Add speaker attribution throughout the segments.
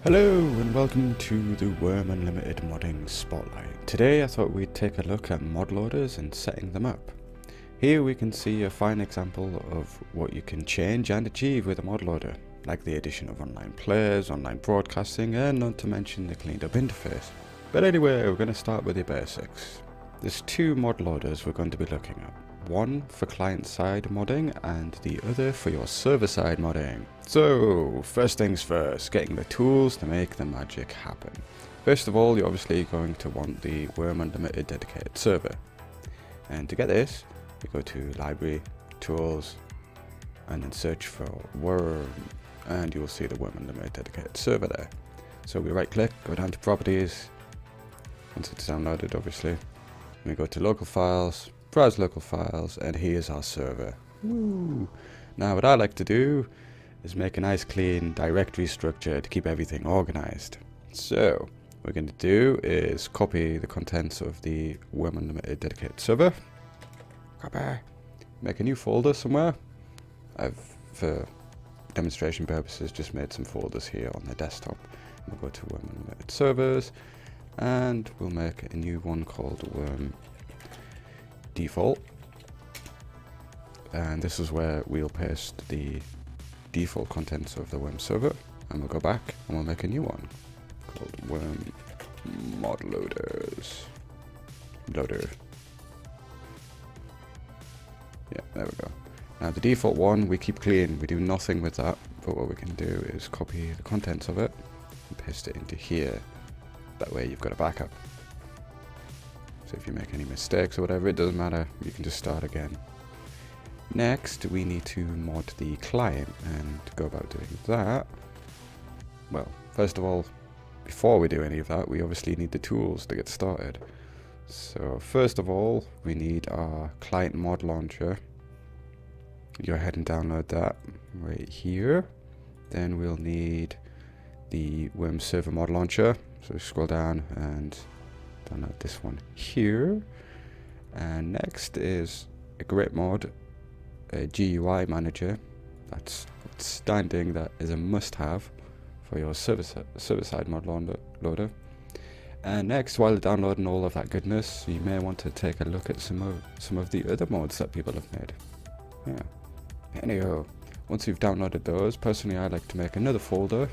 Speaker 1: Hello and welcome to the Wurm Unlimited Modding Spotlight. Today I thought we'd take a look at mod loaders and setting them up. Here we can see a fine example of what you can change and achieve with a mod loader, like the addition of online players, online broadcasting, and not to mention the cleaned up interface. But anyway, we're going to start with the basics. There's two mod loaders we're going to be looking at. One for client-side modding and the other for your server-side modding. So, first things first, getting the tools to make the magic happen. First of all, you're obviously going to want the Wurm Unlimited dedicated server. And to get this, you go to Library, Tools, and then search for Wurm, and you will see the Wurm Unlimited dedicated server there. So we right-click, go down to Properties, once it's downloaded obviously, we go to Local Files, browse local files, and here's our server. Woo. Now what I like to do is make a nice clean directory structure to keep everything organized. So what we're going to do is copy the contents of the Wurm Unlimited dedicated server. Copy. Make a new folder somewhere. I've, for demonstration purposes, just made some folders here on the desktop. We'll go to Wurm Unlimited servers, and we'll make a new one called Wurm default, and this is where we'll paste the default contents of the Wurm server, and we'll go back and we'll make a new one called Wurm mod loaders loader. Yeah, there we go. Now the default one we keep clean, we do nothing with that, but what we can do is copy the contents of it and paste it into here. That way you've got a backup. So if you make any mistakes or whatever, it doesn't matter, you can just start again. Next, we need to mod the client, and to go about doing that, well, first of all, before we do any of that, we obviously need the tools to get started. So first of all, we need our client mod launcher. Go ahead and download that right here. Then we'll need the WurmServerModLauncher. So scroll down and download this one here. And next is a great mod, a GUIManager. That's outstanding, that is a must-have for your server-side mod loader. And next, while downloading all of that goodness, you may want to take a look at some of the other mods that people have made. Yeah. Anyhow, once you've downloaded those, personally I like to make another folder,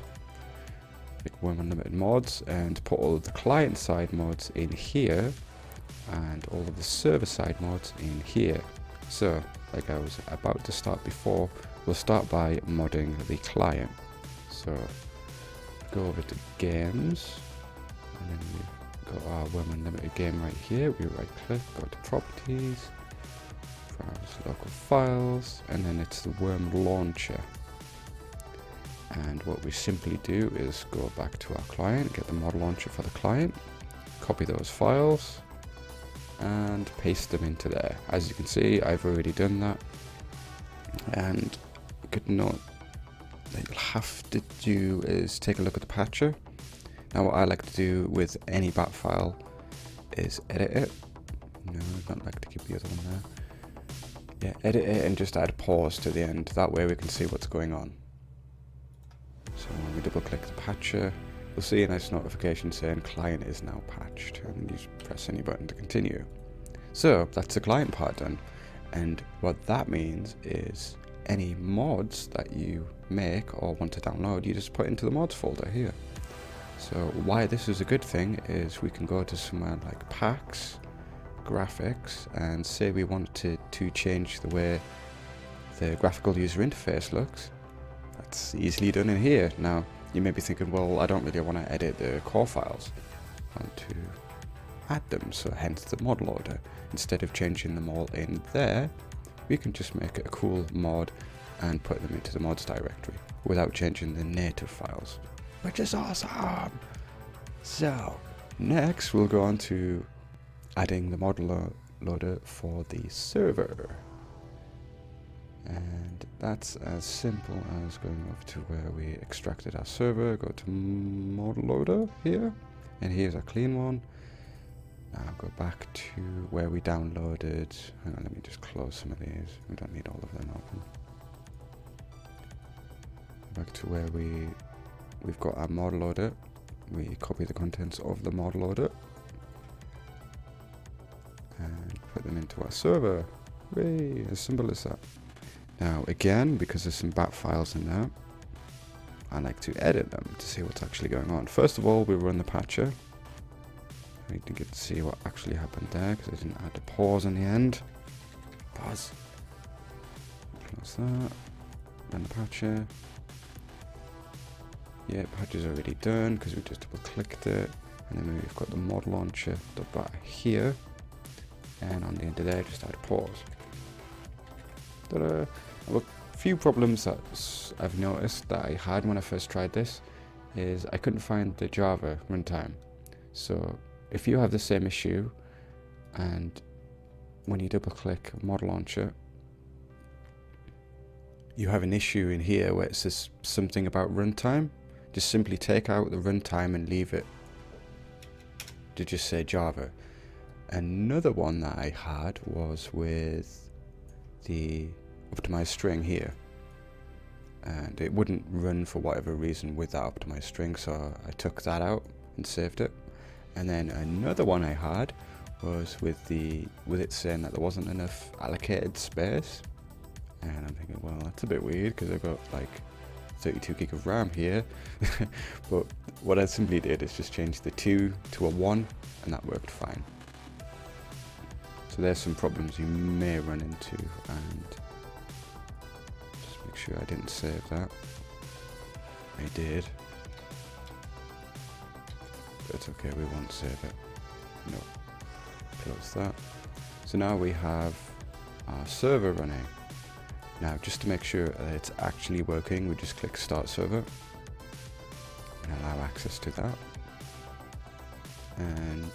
Speaker 1: Wurm Unlimited mods, and put all of the client side mods in here and all of the server side mods in here. So like I was about to start before, we'll start by modding the client. So go over to games, and then we've got our Wurm Unlimited game right here. We right click, go to properties, browse local files, and then it's the Wurm launcher. And what we simply do is go back to our client, get the mod launcher for the client, copy those files, and paste them into there. As you can see, I've already done that. And a good note that you'll have to do is take a look at the patcher. Now what I like to do with any bat file is edit it. No, I don't like to keep the other one there. Yeah, edit it and just add pause to the end. That way we can see what's going on. So when we double click the patcher, you'll see a nice notification saying client is now patched, and you just press any button to continue. So that's the client part done, and what that means is any mods that you make or want to download, you just put into the mods folder here. So why this is a good thing is we can go to somewhere like packs, graphics, and say we wanted to change the way the graphical user interface looks. That's easily done in here. Now, you may be thinking, well, I don't really want to edit the core files. I want to add them, so hence the mod loader. Instead of changing them all in there, we can just make it a cool mod and put them into the mods directory without changing the native files, which is awesome. So, next we'll go on to adding the mod loader for the server. And that's as simple as going over to where we extracted our server, go to mod loader here, and here's our clean one. Now go back to where we downloaded, hang on, let me just close some of these, we don't need all of them open. Back to where we we've got our mod loader. We copy the contents of the mod loader and put them into our server. Way, as simple as that. Now again, because there's some bat files in there, I like to edit them to see what's actually going on. First of all, we run the patcher. We need to get to see what actually happened there, because I didn't add the pause in the end. Pause. Close that. Run the patcher. Yeah, patcher's already done because we just double clicked it. And then we've got the mod launcher here. And on the end of there, just add a pause. Ta-da! A few problems that I've noticed that I had when I first tried this is I couldn't find the Java runtime. So if you have the same issue, and when you double click mod launcher, you have an issue in here where it says something about runtime, just simply take out the runtime and leave it to just say Java. Another one that I had was with the optimized string here, and it wouldn't run for whatever reason with that optimized string, so I took that out and saved it. And then another one I had was with it saying that there wasn't enough allocated space, and I'm thinking, well, that's a bit weird because I've got like 32 gig of RAM here. But what I simply did is just change the 2 to a 1, and that worked fine. So there's some problems you may run into, and just make sure I didn't save that. I did, but it's okay, we won't save it. No, close that. So now we have our server running. Now, just to make sure that it's actually working, we just click Start Server and allow access to that. And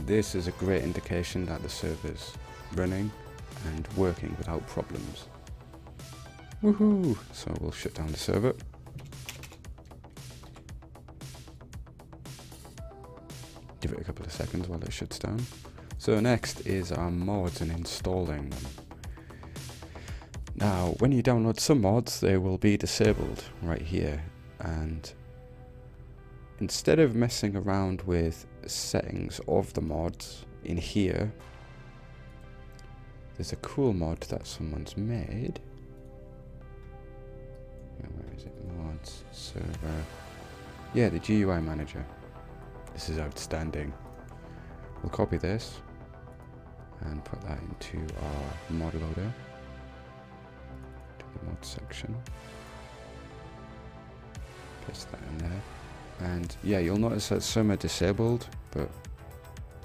Speaker 1: this is a great indication that the server's running and working without problems. Woohoo! So we'll shut down the server. Give it a couple of seconds while it shuts down. So next is our mods and installing them. Now, when you download some mods, they will be disabled right here, and instead of messing around with settings of the mods in here, there's a cool mod that someone's made. Where is it? Mods, server. Yeah, the GUIManager. This is outstanding. We'll copy this and put that into our mod loader. The mod section, paste that in there, and yeah, you'll notice that some are disabled, but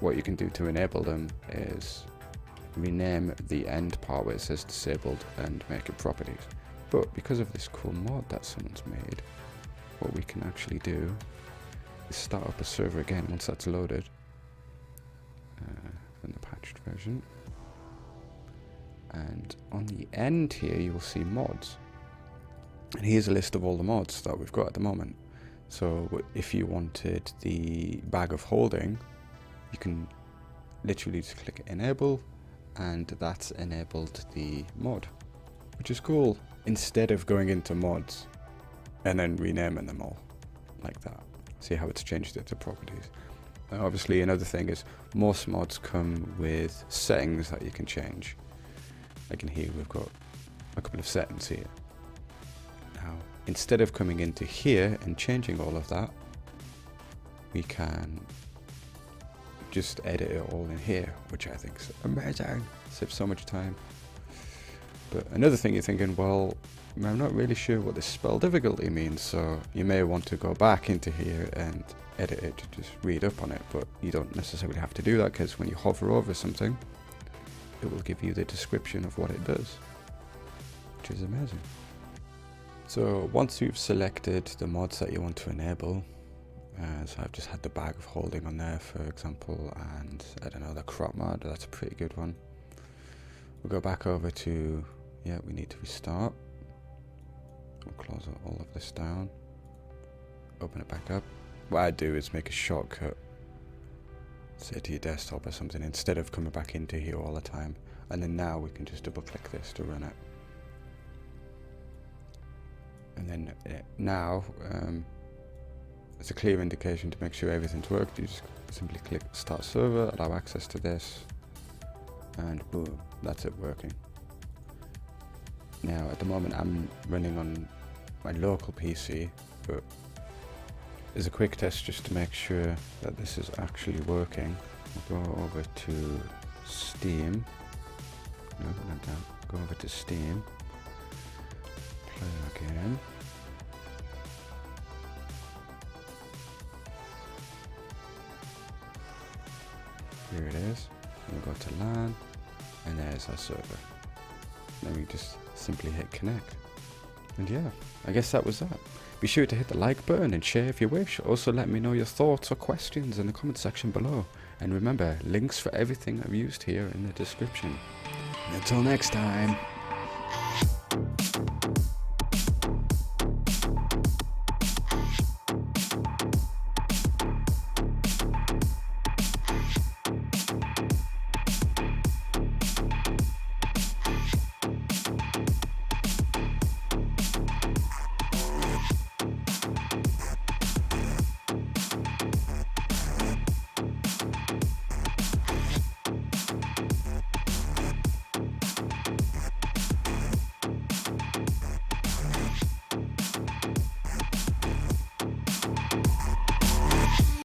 Speaker 1: what you can do to enable them is rename the end part where it says disabled and make it properties. But because of this cool mod that someone's made, what we can actually do is start up a server again once that's loaded in the patched version. And on the end here, you will see mods. And here's a list of all the mods that we've got at the moment. So if you wanted the bag of holding, you can literally just click enable, and that's enabled the mod, which is cool. Instead of going into mods and then renaming them all like that. See how it's changed it to properties. Obviously, another thing is most mods come with settings that you can change. Like in here, we've got a couple of settings here. Now, instead of coming into here and changing all of that, we can just edit it all in here, which I think is amazing. Saves so much time. But another thing you're thinking, well, I'm not really sure what this spell difficulty means, so you may want to go back into here and edit it to just read up on it, but you don't necessarily have to do that, because when you hover over something, it will give you the description of what it does, which is amazing. So once you've selected the mods that you want to enable, so I've just had the bag of holding on there, for example, and I don't know, the crop mod, that's a pretty good one. We'll go back over to, yeah, we need to restart. We'll close all of this down, open it back up. What I do is make a shortcut, say to your desktop or something, instead of coming back into here all the time. And then now we can just double click this to run it. And then now It's a clear indication to make sure everything's worked. You just simply click Start Server, allow access to this, and boom, that's it working. Now, at the moment, I'm running on my local PC, but as a quick test just to make sure that this is actually working, we'll go over to Steam. No, not that. Go over to Steam. Play again. Here it is. We'll go to LAN, and there's our server. Then we just simply hit connect. And yeah, I guess that was that. Be sure to hit the like button and share if you wish. Also let me know your thoughts or questions in the comment section below. And remember, links for everything I've used here in the description. Until next time.